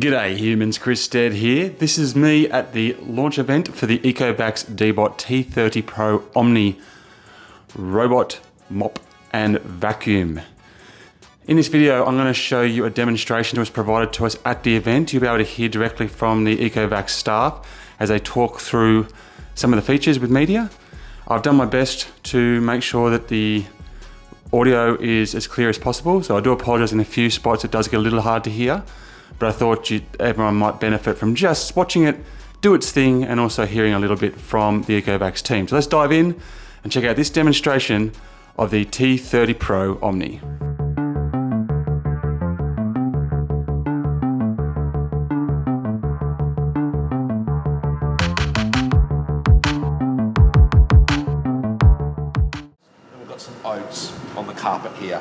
G'day humans, Chris Stead here. This is me at the launch event for the Ecovacs Deebot T30 Pro Omni robot mop and vacuum. In this video, I'm going to show you a demonstration that was provided to us at the event. You'll be able to hear directly from the Ecovacs staff as they talk through some of the features with media. I've done my best to make sure that the audio is as clear as possible, so I do apologize in a few spots it does get a little hard to hear. But I thought everyone might benefit from just watching it do its thing and also hearing a little bit from the Ecovacs team. So let's dive in and check out this demonstration of the T30 Pro Omni. We've got some oats on the carpet here.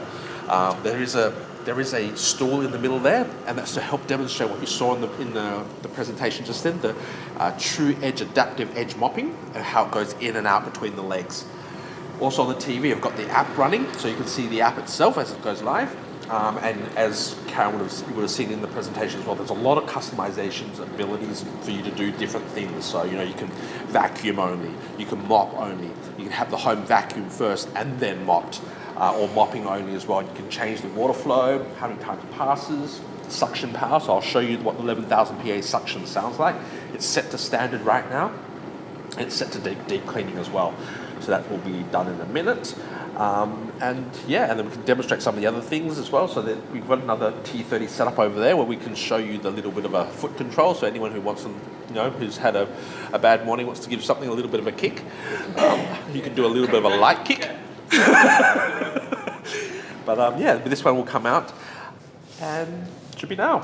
There is a stool in the middle there, and that's to help demonstrate what you saw in the presentation just then, the true edge adaptive edge mopping and how it goes in and out between the legs. Also on the TV, I've got the app running, so you can see the app itself as it goes live. And as Karen would have seen in the presentation as well, there's a lot of customizations, abilities for you to do different things. So, you can vacuum only, you can mop only, you can have the home vacuum first and then mopped. Or mopping only as well. You can change the water flow, how many times it passes, suction power. So I'll show you what the 11,000 PA suction sounds like. It's set to standard right now. It's set to deep cleaning as well. So that will be done in a minute. And then we can demonstrate some of the other things as well. So that we've got another T30 setup over there where we can show you the little bit of a foot control. So anyone who wants them, who's had a bad morning, wants to give something a little bit of a kick, you can do a little bit of a light kick. But this one will come out and should be now.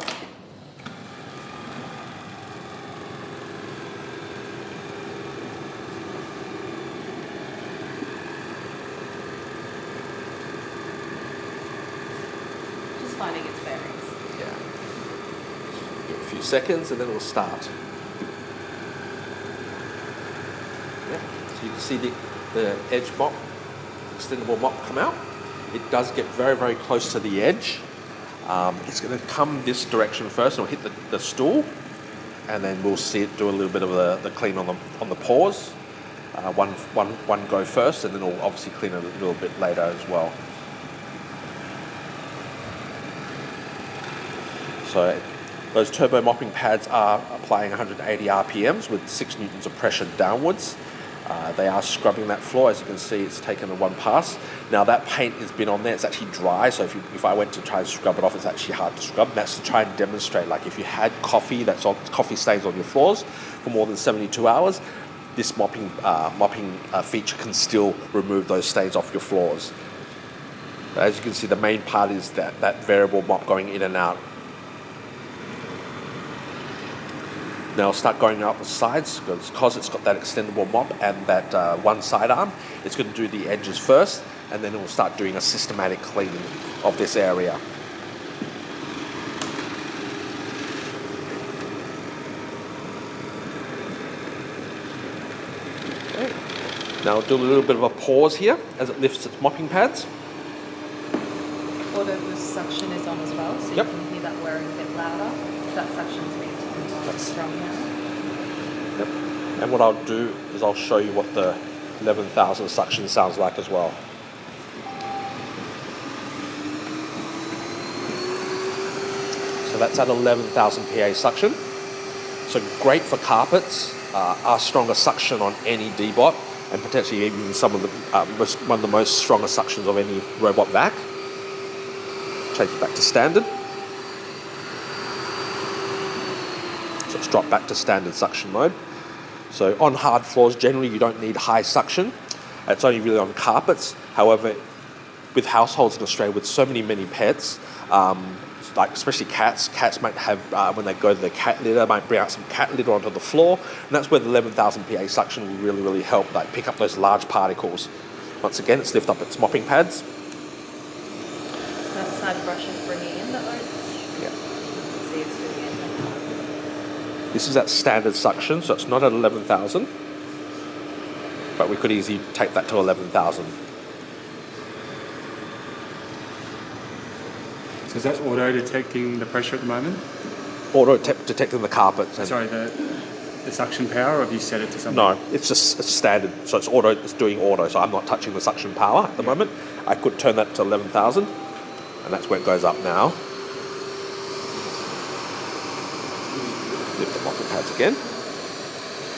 Just finding its bearings. Yeah. Give it a few seconds and then it will start. Yeah. So you can see the edge mop, extendable mop come out. It does get very, very close to the edge. It's going to come this direction first. It'll hit the stool, and then we'll see it do a little bit of the clean on the paws. One go first, and then it'll obviously clean a little bit later as well. So those turbo mopping pads are applying 180 RPMs with 6 newtons of pressure downwards. They are scrubbing that floor. As you can see, it's taken in one pass. Now that paint has been on there, it's actually dry, so if I went to try and scrub it off, it's actually hard to scrub. And that's to try and demonstrate, like if you had coffee stains on your floors for more than 72 hours, this mopping feature can still remove those stains off your floors. But as you can see, the main part is that variable mop going in and out. Now it'll start going out the sides because it's got that extendable mop and that one sidearm. It's going to do the edges first, and then it will start doing a systematic cleaning of this area. Okay. Now I'll do a little bit of a pause here as it lifts its mopping pads. Although the suction is on as well, so you can hear that whirring a bit louder. That suction's being strong now. Yep. And what I'll do is I'll show you what the 11,000 suction sounds like as well. So that's at 11,000 PA suction. So great for carpets, our stronger suction on any Deebot, and potentially even some of one of the most stronger suctions of any robot vac. Change it back to standard. So it's dropped back to standard suction mode. So on hard floors, generally you don't need high suction. It's only really on carpets. However, with households in Australia with so many pets, like especially cats might have, when they go to the cat litter, might bring out some cat litter onto the floor. And that's where the 11,000 PA suction will really help, like pick up those large particles. Once again, it's lift up its mopping pads. That side brush is bringing in the oats. Yeah. See it's doing it. This is at standard suction, so it's not at 11,000, but we could easily take that to 11,000. So is that auto detecting the pressure at the moment? detecting the carpet. And Sorry, the suction power, or have you set it to something? no, it's just it's standard. So it's auto. It's doing auto. So I'm not touching the suction power at the moment. I could turn that to 11,000, and that's where it goes up now. Lift the mopping pads again.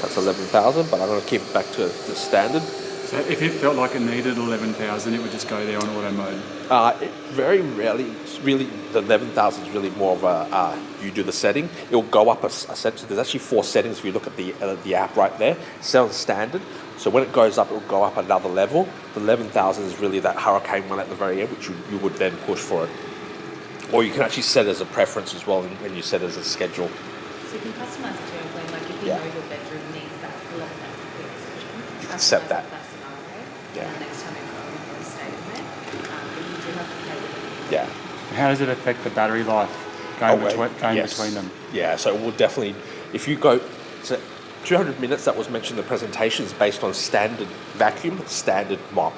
That's 11,000, but I'm going to keep it back to the standard. So if it felt like it needed 11,000, it would just go there on auto mode. It very rarely, it's really, the 11,000 is really more of a, you do the setting. It'll go up a set. So there's actually 4 settings if you look at the app right there. Set on standard. So when it goes up, it'll go up another level. The 11,000 is really that hurricane one at the very end, which you would then push for it. Or you can actually set it as a preference as well when you set it as a schedule. So you can customize it to your own, like if you know your bedroom needs that 11,000 section, You can set that. Yeah. And next time you go, you can stay in there. But you do have to pay with it. Yeah. How does it affect the battery life going between them? Yeah, so it will definitely, if you go, so 200 minutes that was mentioned in the presentation is based on standard vacuum, standard mop.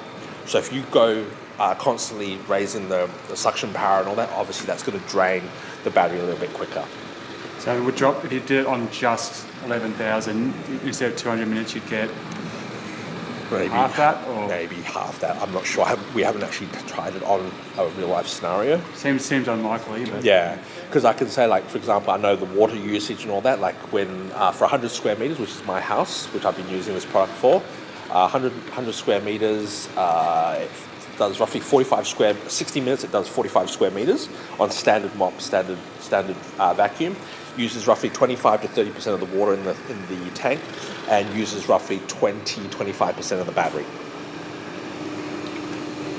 So if you go constantly raising the suction power and all that, obviously that's going to drain the battery a little bit quicker. So it would drop, if you did it on just 11,000, instead of 200 minutes, you'd get Maybe half that? Or maybe half that. I'm not sure. We haven't actually tried it on a real life scenario. Seems unlikely, but Yeah, because I can say, like, for example, I know the water usage and all that. Like when for 100 square meters, which is my house, which I've been using this product for, 100 square meters, it does roughly 60 minutes. It does 45 square meters on standard mop, standard vacuum. Uses roughly 25 to 30% of the water in the tank, and uses roughly 20-25% of the battery.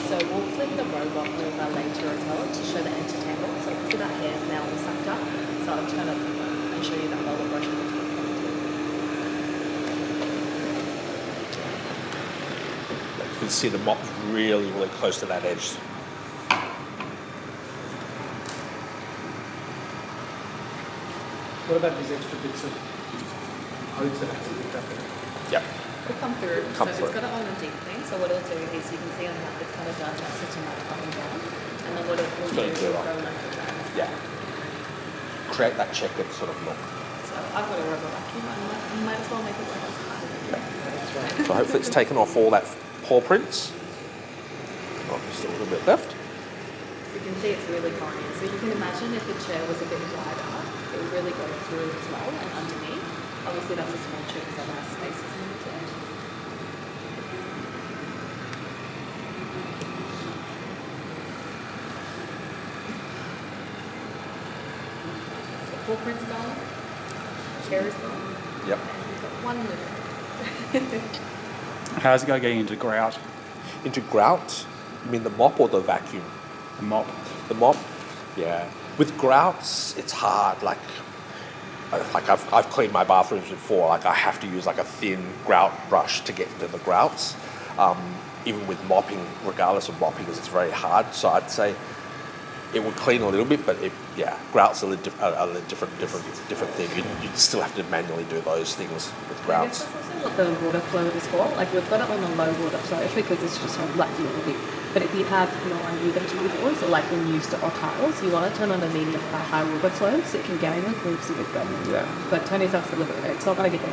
So we'll flip the robot over later as well to show the entertainment. So you can see that hair is now all sucked up. So I'll turn it and show you that while the brush will take You can see the mop's really, really close to that edge. What about these extra bits of hose that have to be up there? Yep. It'll come through. Come so through. it's got it on the deep clean. So what it'll do is you can see on that it's kind of done that systematic up and down. And then what it will do is it'll go left and right. Yeah. Create that checkered sort of look. So I've got a rubber vacuum. I might as well make it work as hard as I can. So hopefully it's taken off all that paw prints. Oh, still a little bit left. You can see it's really fine. So you can imagine if the chair was a bit wider, it would really go through as well and underneath. Obviously that's a small chair because other space is limited. So footprint's gone, chair is gone, Yep. and we've got one minute. how's it go getting into grout? Into grout? You mean the mop or the vacuum? The mop. The mop? Yeah. With grouts, it's hard. Like I've cleaned my bathrooms before. Like I have to use like a thin grout brush to get into the grouts. Even with mopping, regardless of mopping, because it's very hard. So I'd say it would clean a little bit, but grout's a little different thing. You'd still have to manually do those things with I grouts. guess that's also what the water flow is for. Like we've got it on the low water flow because it's just on black a little bit. But if you have non-utility doors or like when used to or tiles, you want to turn on a medium high water flow so it can go in and grooves a bit better. Yeah. But Tony's off a little bit. It's not going to get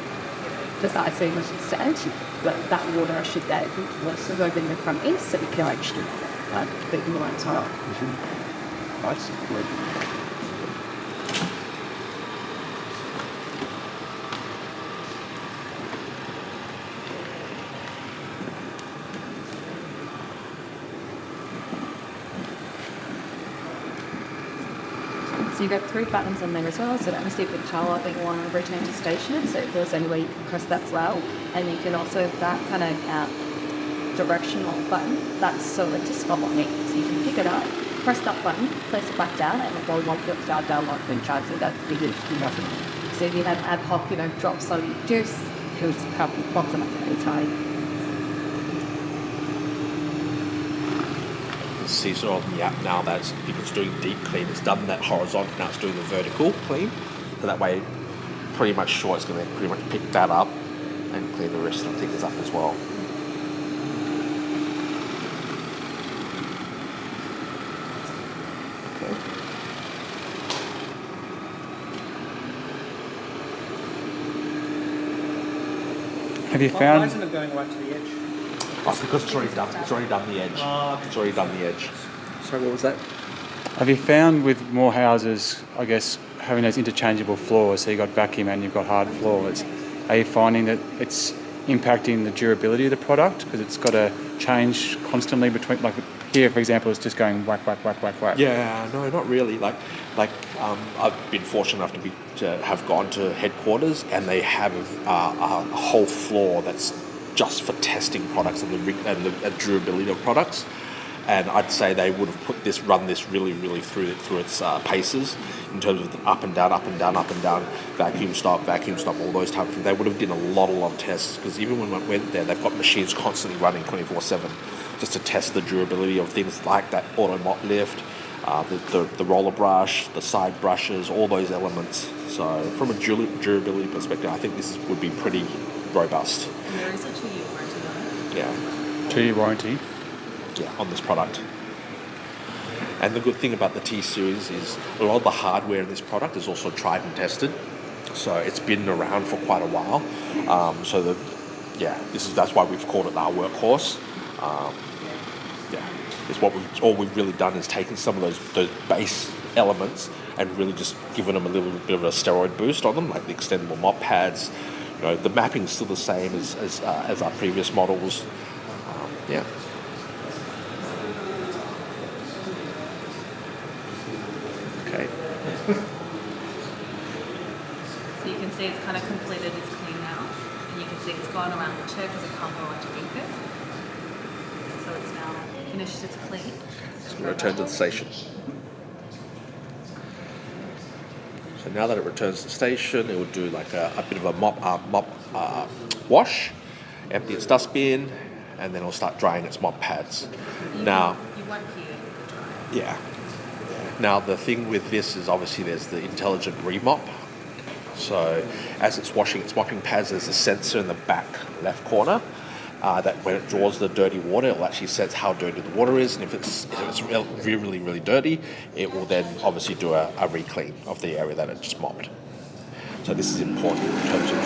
precisely as much as sand, but that water should go less of over in the front east so you can actually beat the right tile. Nice. So you've got 3 buttons on there as well, so that must be the tile up and one return to station. So if there's any way you can press that as well. And you can also, that kind of directional button, that's so it's a spot on it. So you can pick it up, press that button, place it back down, and it'll go 1 foot down like being charged. So that's big nothing. So if you have ad hoc, drops on juice, it will just help you pop them up at any time. See sort of on the app now that it's doing deep clean. It's done that horizontal, now it's doing the vertical clean. So that way, pretty much sure it's going to pretty much pick that up and clean the rest of the things up as well. Okay. Have you Why found? isn't it going right to the edge? Oh, because it's already done. It's already done the edge. It's already done the edge. Sorry, what was that? Have you found with more houses, I guess, having those interchangeable floors, so you've got vacuum and you've got hard floors, are you finding that it's impacting the durability of the product because it's got to change constantly between, like here, for example, it's just going whack, whack, whack, whack, whack? Yeah, no, not really. I've been fortunate enough to have gone to headquarters, and they have a whole floor that's just for testing products and the durability of products. And I'd say they would have run this really, really through its paces in terms of the up and down, up and down, up and down, vacuum stop, all those type of things. They would have done a lot of tests, because even when I went there, they've got machines constantly running 24/7 just to test the durability of things like that auto mop lift, the roller brush, the side brushes, all those elements. So from a durability perspective, I think this would be pretty robust. And there is a 2-year warranty on it. Yeah. 2-year warranty. Yeah, on this product. And the good thing about the T series is a lot of the hardware in this product is also tried and tested, so it's been around for quite a while. That's why we've called it our workhorse. All we've really done is taken some of those base elements and really just given them a little bit of a steroid boost on them, like the extendable mop pads. You know, the mapping's still the same as our previous models. Yeah. Okay. So you can see it's kind of completed its clean now, and you can see it's gone around the chair because it can't go underneath it. So it's now finished its clean. So we return to the station. So now that it returns to the station, it will do like a bit of a mop wash, empty its dustbin, and then it'll start drying its mop pads. You won't hear it dry. Yeah. Now the thing with this is obviously there's the intelligent remop. So as it's washing its mopping pads, there's a sensor in the back left corner that when it draws the dirty water, it will actually sense how dirty the water is, and if it's really, really dirty, it will then obviously do a re-clean of the area that it just mopped. So this is important in terms of...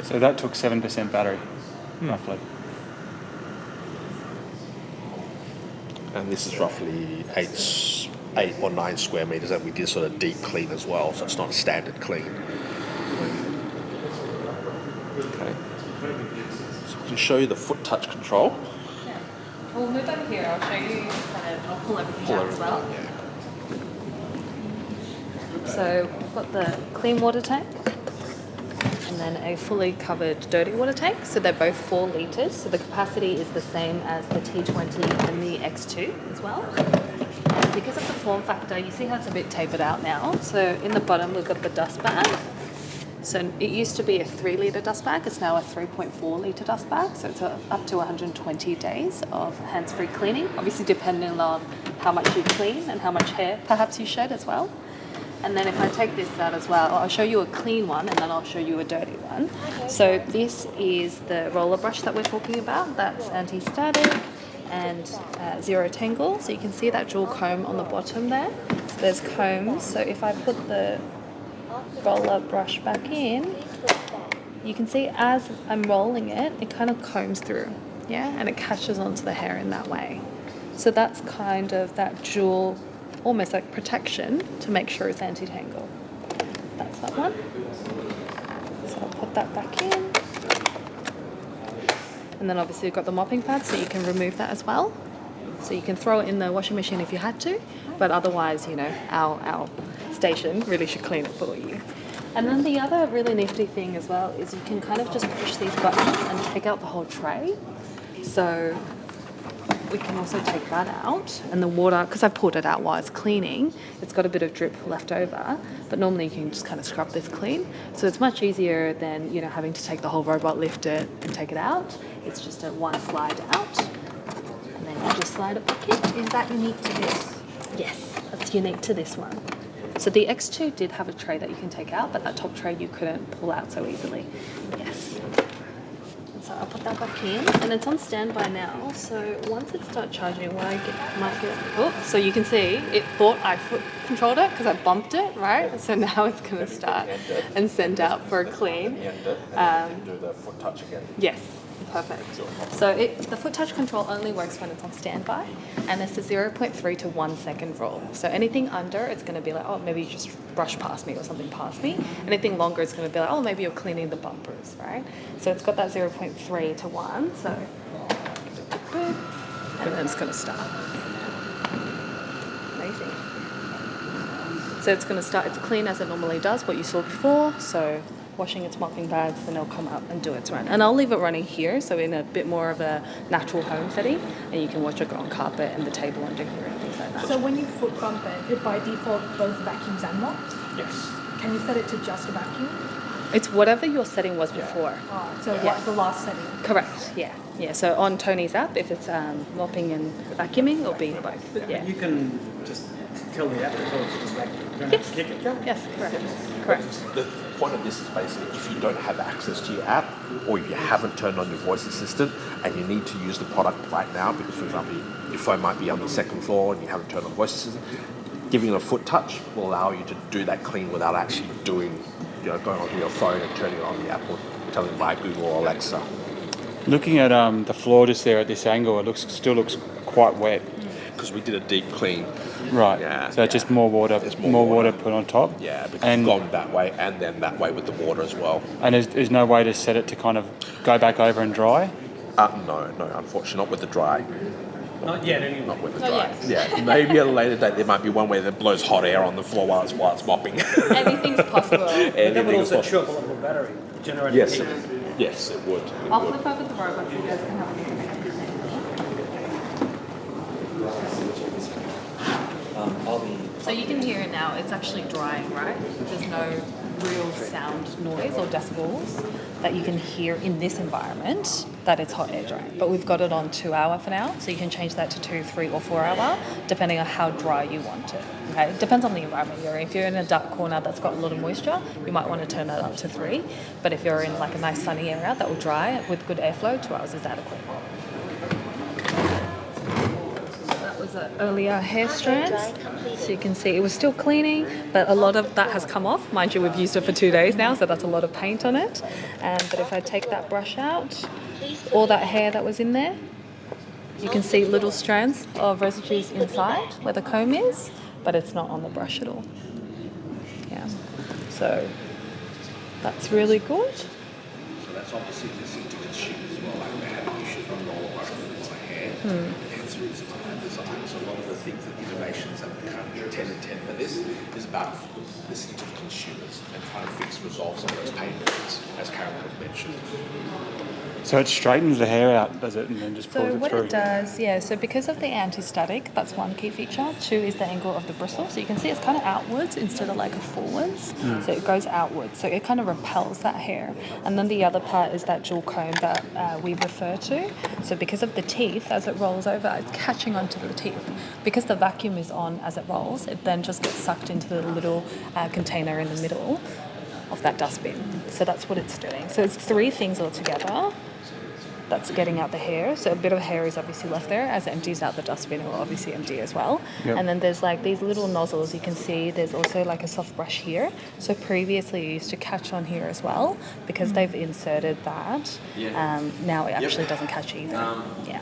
So that took 7% battery, roughly. And this is roughly 8 or 9 square meters, and we did sort of deep clean as well, so it's not a standard clean. Okay. So I can show you the foot touch control. Yeah. We'll move over here. I'll show you I'll pull everything out as well. Yeah. So we've got the clean water tank, and then a fully covered dirty water tank. So they're both 4 litres. So the capacity is the same as the T20 and the X2 as well. And because of the form factor, you see how it's a bit tapered out now. So in the bottom, we've got the dust bag. So it used to be a 3-litre dust bag. It's now a 3.4 litre dust bag. So it's up to 120 days of hands-free cleaning, obviously depending on how much you clean and how much hair perhaps you shed as well. And then if I take this out as well, I'll show you a clean one and then I'll show you a dirty one. So this is the roller brush that we're talking about. That's anti-static and zero tangle. So you can see that dual comb on the bottom there. So there's combs. So if I put the roller brush back in, you can see as I'm rolling it, it kind of combs through, yeah? And it catches onto the hair in that way. So that's kind of that dual, almost like protection to make sure it's anti-tangle. That's that one. So I'll put that back in. And then obviously you've got the mopping pad, so you can remove that as well. So you can throw it in the washing machine if you had to, but otherwise, you know, our station really should clean it for you. And then the other really nifty thing as well is you can kind of just push these buttons and take out the whole tray. So we can also take that out, and the water, because I've pulled it out while it's cleaning, it's got a bit of drip left over, but normally you can just kind of scrub this clean. So it's much easier than, you know, having to take the whole robot, lift it and take it out. It's just a one slide out, and then you just slide it back in. Is that unique to this? Yes, that's unique to this one. So the X2 did have a tray that you can take out, but that top tray you couldn't pull out so easily. Yes. So I'll put that back in, and it's on standby now. So once it starts charging, so you can see it thought I foot controlled it because I bumped it, right? So now it's going to start and send out for a clean. Do the foot touch again. Yes, perfect. So the foot touch control only works when it's on standby, and it's the 0.3 to 1 second rule. So anything under, it's going to be like, oh, maybe you just brush past me or something past me. Anything longer, it's going to be like, oh, maybe you're cleaning the bumpers, right? So it's got that 0.3 to 1, so and then it's going to start. Amazing. So it's going to start, it's clean as it normally does, what you saw before, so washing its mopping bags, then it'll come up and do its run. And I'll leave it running here, so in a bit more of a natural home setting, and you can watch it go on carpet and the table under here and things like that. So when you foot bump it by default both vacuums and mops? Yes. Can you set it to just a vacuum? It's whatever your setting was before. Oh, so what's the last setting? Correct, yeah. Yeah, so on Tony's app, if it's mopping and vacuuming, it'll be both. Yeah. You can just tell the app to tell it to just vacuum. You don't have to kick it. Yes, correct. The point of this is basically if you don't have access to your app or you haven't turned on your voice assistant and you need to use the product right now because, for example, your phone might be on the second floor and you haven't turned on voice assistant, giving it a foot touch will allow you to do that clean without actually doing, going onto your phone and turning it on the app or telling by Google or Alexa. Looking at the floor just there at this angle, it still looks quite wet. Because we did a deep clean. Right. Yeah. So just more water. There's more water put on top. Yeah, because and we've gone that way and then that way with the water as well. And there's no way to set it to kind of go back over and dry. No, unfortunately, not with the dry. Not yet, anyway. Not with the Not dry. yet. Yeah, maybe at a later date there might be one way that blows hot air on the floor while it's mopping. Anything's possible. But that would also Anything chew up a lot of the battery, generate Yes, heat. yes, it would. I'll flip over the robot so you guys can have a look. So you can hear it now, it's actually drying, right? There's no real sound noise or decibels that you can hear in this environment that it's hot air drying. But we've got it on 2 hour for now, so you can change that to 2, 3 or 4 hour, depending on how dry you want it. Okay, it depends on the environment you're in. If you're in a dark corner that's got a lot of moisture, you might want to turn that up to 3. But if you're in like a nice sunny area that will dry with good airflow, 2 hours is adequate. Was an earlier hair strands, so you can see it was still cleaning, but a lot of that has come off. Mind you, we've used it for 2 days now, so that's a lot of paint on it. But if I take that brush out, all that hair that was in there, you can see little strands of residues inside where the comb is, but it's not on the brush at all. Yeah, so that's really good. So that's obviously listening to consumers as well, like they're having issues on roll over my hair. Hence the reason behind design. So a lot of the things that innovations that come 10 and 10 for this is about listening to the consumers and trying to resolve some of those pain points, as Caroline had mentioned. So it straightens the hair out, does it, and then just pulls So it what through? it does, yeah, so because of the anti-static, that's one key feature. 2 is the angle of the bristle. So you can see it's kind of outwards instead of like a forwards. So it goes outwards. So it kind of repels that hair. And then the other part is that dual comb that we refer to. So because of the teeth, as it rolls over, it's catching onto the teeth. Because the vacuum is on as it rolls, it then just gets sucked into the little container in the middle of that dustbin. So that's what it's doing. So it's 3 things altogether. That's getting out the hair. So a bit of hair is obviously left there. As it empties out the dustbin, it will obviously empty as well. Yep. And then there's like these little nozzles you can see. There's also like a soft brush here. So previously you used to catch on here as well. Because they've inserted that, now it actually doesn't catch either. Yeah.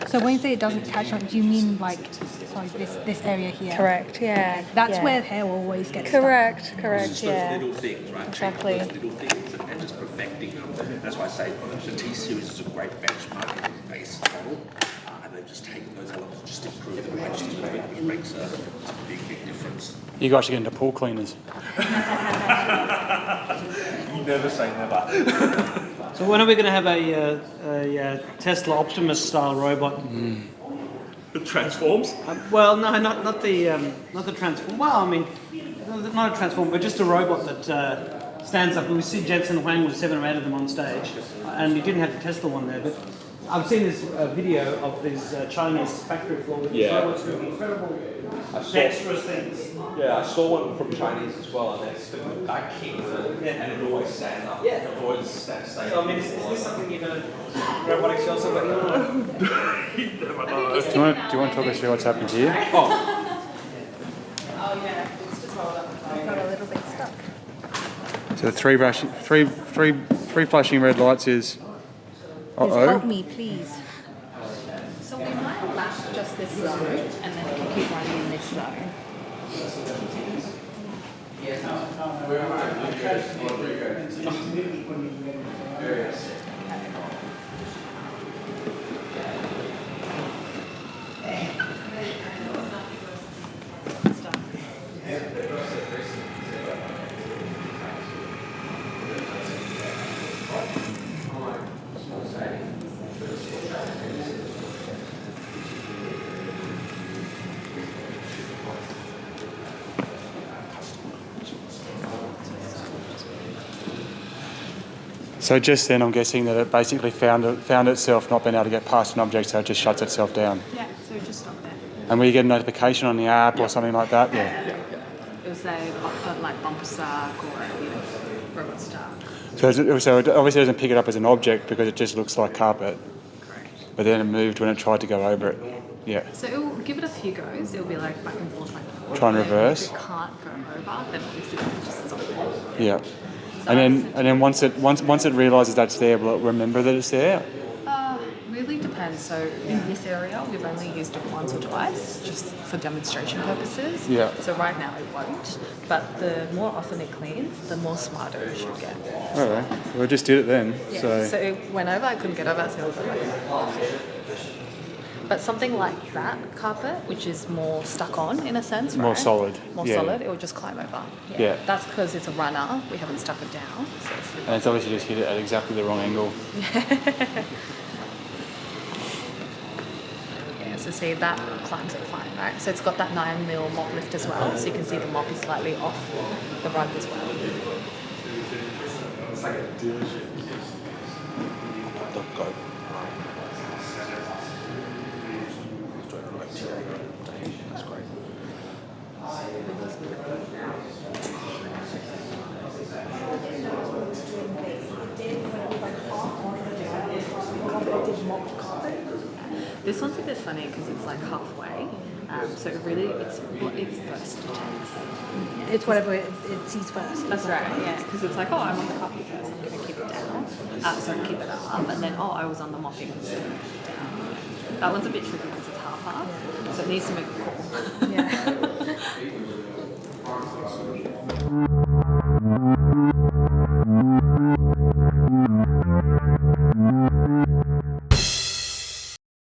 So when you say it doesn't catch on, do you mean like, sorry, this area here? Correct, yeah. That's yeah. where hair always gets Correct, It's correct, just yeah. those little things, right? Exactly. Those little things and just perfecting them. That's why I say the T-Series is a great benchmark base model. And they've just taken those elements and just improved them just a little bit, which makes a big, big difference. You guys should get into pool cleaners. You never say never. So when are we going to have a Tesla Optimus style robot? It transforms? Well, no, not the transform. Well, I mean, not a transform, but just a robot that stands up. We see Jensen Huang with 7 or 8 of them on stage, and you didn't have the Tesla one there. But I've seen this video of this Chinese factory floor with Yeah. robots doing incredible I saw- dexterous things. Yeah, I saw one from Chinese as well, and that's the guy kicks it, and it always stands up. Yeah. It always stands So, I mean, is this something you're going to robotics also got you on? Do you want to talk us through what's happened here? Oh yeah, it's just hold up. I've got a little bit stuck. So the three flashing red lights is. Help Uh-oh. me, please. So we might lap just this zone, and then we can keep running in this zone. So just then, I'm guessing that it basically found itself not being able to get past an object, so it just shuts itself down. Yeah, so just stop there. And will you get a notification on the app or something like that? Yeah. It will say like bumper stuck or robot stuck. So it obviously doesn't pick it up as an object because it just looks like carpet. Correct. But then it moved when it tried to go over it. Yeah. So it will give it a few goes. It will be like back and forth, back and forth. Try and And reverse. If it can't go over, then obviously it will just stop there. Yeah. And then once it realises that's there, will it remember that it's there? Really depends. So in this area, we've only used it once or twice, just for demonstration purposes. Yeah. So right now it won't. But the more often it cleans, the more smarter it should get. All right. Well, I just did it then. Yeah. So it went over, I couldn't get over, so it was like. But something like that carpet, which is more stuck on in a sense, right? More solid. More Yeah. solid, it will just climb over. Yeah. That's because it's a runner. We haven't stuck it down. So it's And it's obviously just hit it at exactly the wrong angle. yeah, so see that climbs it fine, right? So it's got that 9mm mop lift as well. So you can see the mop is slightly off the rug as well. Don't go. That's great. This one's a bit funny because it's like halfway. So it really, it's what it first takes. It's whatever it sees first. That's right, yeah. Because it's like, oh, I'm on the carpet first, I'm going to keep it down. Sorry, keep it up. And then, oh, I was on the mopping, so down. That one's a bit tricky because it's half-half. So it needs to make a call. Yeah.